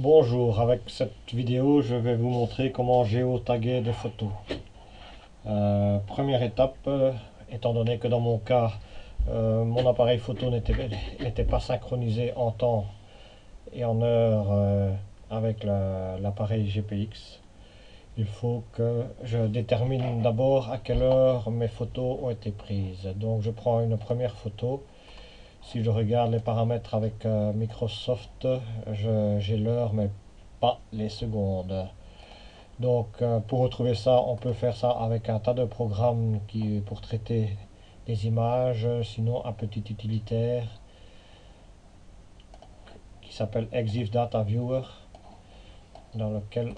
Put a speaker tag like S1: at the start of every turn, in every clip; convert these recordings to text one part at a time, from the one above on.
S1: Bonjour, avec cette vidéo je vais vous montrer comment géotaguer des photos. Première étape, étant donné que dans mon cas mon appareil photo n'était pas synchronisé en temps et en heure avec l'appareil GPX, il faut que je détermine d'abord à quelle heure mes photos ont été prises. Donc je prends une première photo. Si je regarde les paramètres avec Microsoft, j'ai l'heure mais pas les secondes. Donc pour retrouver ça, on peut faire ça avec un tas de programmes pour traiter les images, sinon un petit utilitaire qui s'appelle EXIF Data Viewer, dans lequel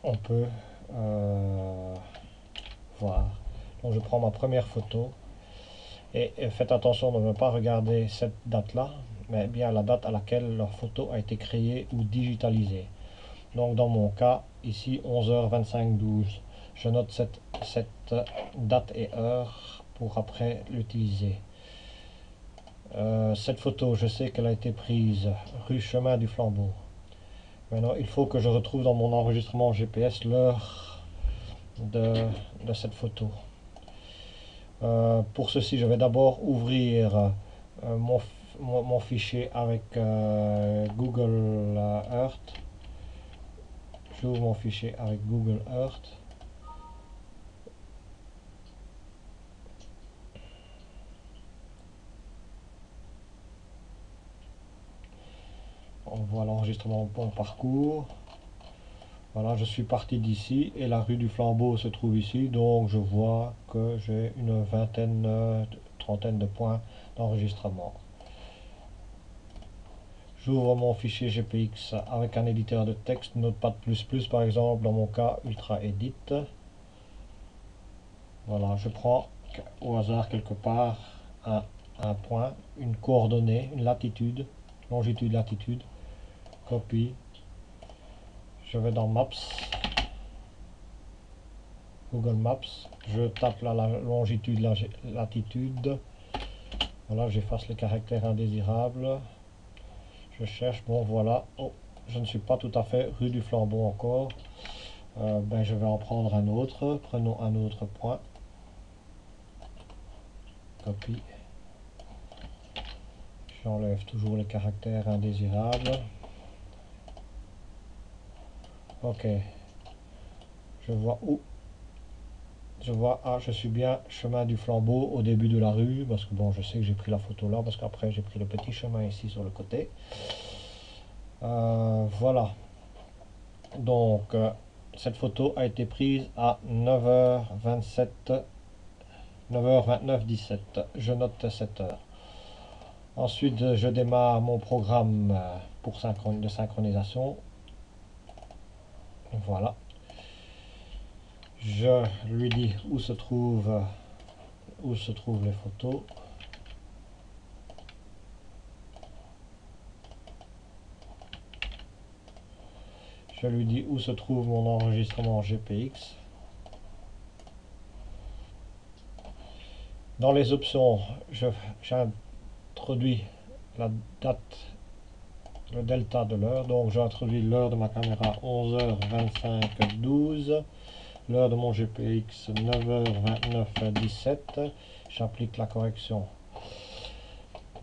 S1: on peut voir. Donc je prends ma première photo et faites attention de ne pas regarder cette date là, mais bien la date à laquelle la photo a été créée ou digitalisée. Donc dans mon cas ici 11h25-12, je note cette date et heure pour après l'utiliser. Cette photo, je sais qu'elle a été prise rue Chemin du Flambeau. Maintenant il faut que je retrouve dans mon enregistrement GPS l'heure de cette photo. Pour ceci, je vais d'abord ouvrir mon fichier avec Google Earth. J'ouvre mon fichier avec Google Earth. On voit l'enregistrement de mon parcours. Voilà, je suis parti d'ici et la rue du Flambeau se trouve ici, donc je vois que j'ai une vingtaine, trentaine de points d'enregistrement. J'ouvre mon fichier GPX avec un éditeur de texte, Notepad++, par exemple, dans mon cas Ultra Edit. Voilà, je prends au hasard quelque part un point, une coordonnée, une latitude, longitude, latitude, copie. Je vais dans Maps, Google Maps, je tape la longitude, la latitude. Voilà, j'efface les caractères indésirables. Je cherche, bon voilà, oh, je ne suis pas tout à fait rue du Flambeau encore. Je vais en prendre un autre, prenons un autre point. Copie. J'enlève toujours les caractères indésirables. Ok. Je vois où. Je vois, ah, je suis bien chemin du Flambeau au début de la rue, parce que bon, je sais que j'ai pris la photo là, parce qu'après j'ai pris le petit chemin ici sur le côté. Voilà. Donc, cette photo a été prise à 9h27, 9h29-17. Je note cette heure. Ensuite, je démarre mon programme de synchronisation. Voilà. Je lui dis où se trouvent les photos. Je lui dis où se trouve mon enregistrement GPX. Dans les options, j'introduis la date, le delta de l'heure. Donc j'introduis l'heure de ma caméra 11h25-12. L'heure de mon GPX 9h29-17. J'applique la correction.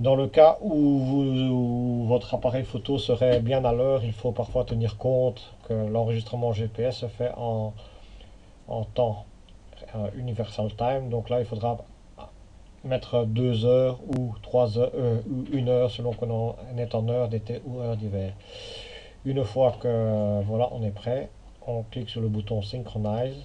S1: Dans le cas où votre appareil photo serait bien à l'heure, il faut parfois tenir compte que l'enregistrement GPS se fait en temps Universal Time. Donc là, il faudra mettre 2 heures ou 3 heures ou 1 heure selon qu'on est en heure d'été ou heure d'hiver. Une fois que voilà, on est prêt, on clique sur le bouton Synchronize.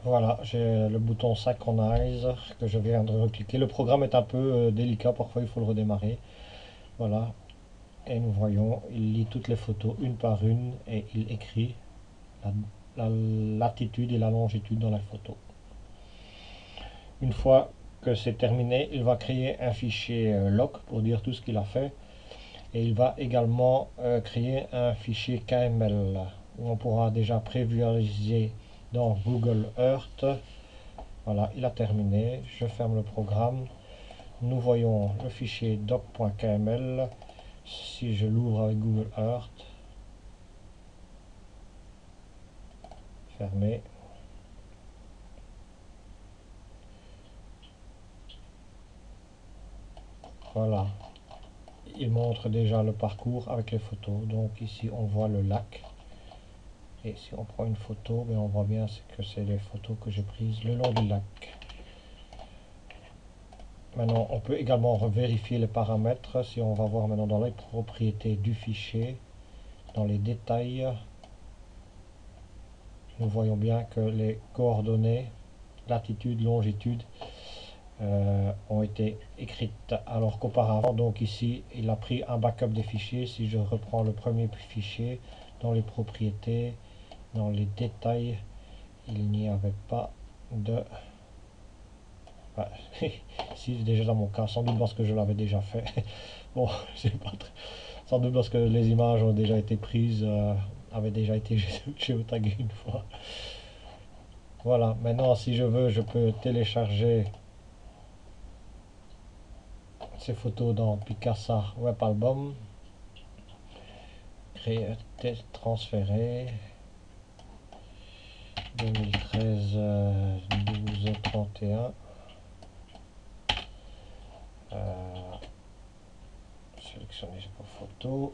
S1: Voilà, j'ai le bouton Synchronize que je viens de recliquer. Le programme est un peu délicat, parfois il faut le redémarrer. Voilà, et nous voyons, il lit toutes les photos une par une et il écrit la latitude et la longitude dans la photo. Une fois que c'est terminé, il va créer un fichier log pour dire tout ce qu'il a fait. Et il va également créer un fichier KML où on pourra déjà prévisualiser dans Google Earth. Voilà, il a terminé. Je ferme le programme. Nous voyons le fichier doc.kml. Si je l'ouvre avec Google Earth, fermé. Voilà, il montre déjà le parcours avec les photos. Donc ici on voit le lac. Et si on prend une photo, mais on voit bien que c'est les photos que j'ai prises le long du lac. Maintenant, on peut également vérifier les paramètres. Si on va voir maintenant dans les propriétés du fichier, dans les détails, nous voyons bien que les coordonnées, latitude, longitude, ont été écrites alors qu'auparavant. Donc ici, il a pris un backup des fichiers. Si je reprends le premier fichier, dans les propriétés, dans les détails, il n'y avait pas de... Bah, si, déjà dans mon cas, sans doute parce que je l'avais déjà fait. Bon, c'est pas très... Sans doute parce que les images ont déjà été prises, avaient déjà été géotaguées une fois. Voilà, maintenant si je veux, je peux télécharger ces photos dans Picasa Web Album, créer, transférer, 2013 12 31. Sélectionner pour photos.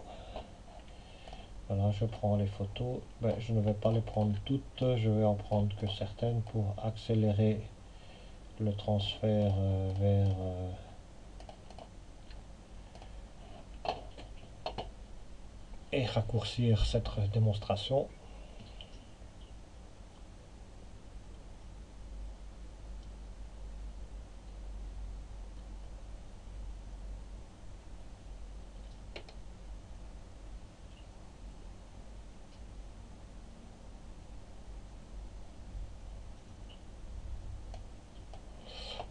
S1: Voilà, je prends les photos. Ben, je ne vais pas les prendre toutes, je vais en prendre que certaines pour accélérer le transfert vers et raccourcir cette démonstration.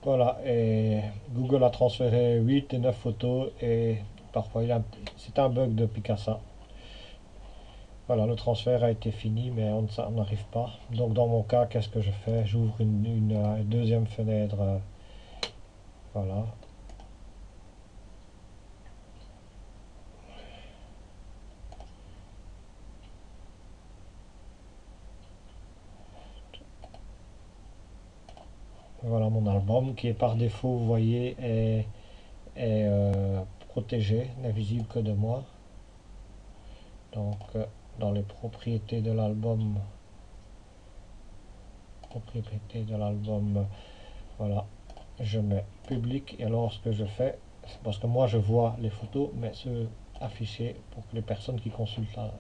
S1: Voilà, et Google a transféré 8 et 9 photos et parfois c'est un bug de Picasa. Voilà, le transfert a été fini, mais on n'arrive pas. Donc dans mon cas, qu'est-ce que je fais? J'ouvre une deuxième fenêtre. Voilà. Voilà mon album qui est par défaut, vous voyez, est protégé, n'est visible que de moi. Donc dans les propriétés de l'album, voilà, je mets public. Et alors ce que je fais, parce que moi je vois les photos, mais ceux affichés pour que les personnes qui consultent là.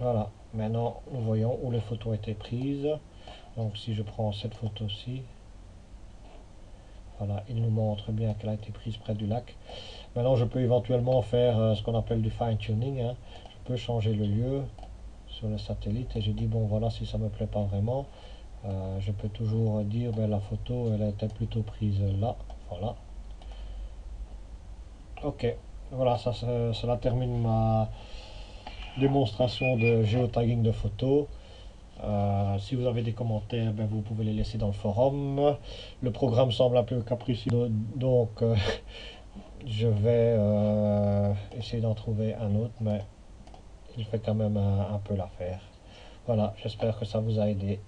S1: Voilà, maintenant nous voyons où les photos ont été prises. Donc si je prends cette photo-ci, voilà, il nous montre bien qu'elle a été prise près du lac. Maintenant je peux éventuellement faire ce qu'on appelle du fine-tuning, hein. Je peux changer le lieu sur le satellite et j'ai dit bon voilà, si ça me plaît pas vraiment, je peux toujours dire ben, la photo elle était plutôt prise là. Voilà, ok, voilà, cela termine ma démonstration de géotagging de photos. Si vous avez des commentaires, ben, vous pouvez les laisser dans le forum. Le programme semble un peu capricieux, donc je vais essayer d'en trouver un autre, mais il fait quand même un peu l'affaire. Voilà, j'espère que ça vous a aidé.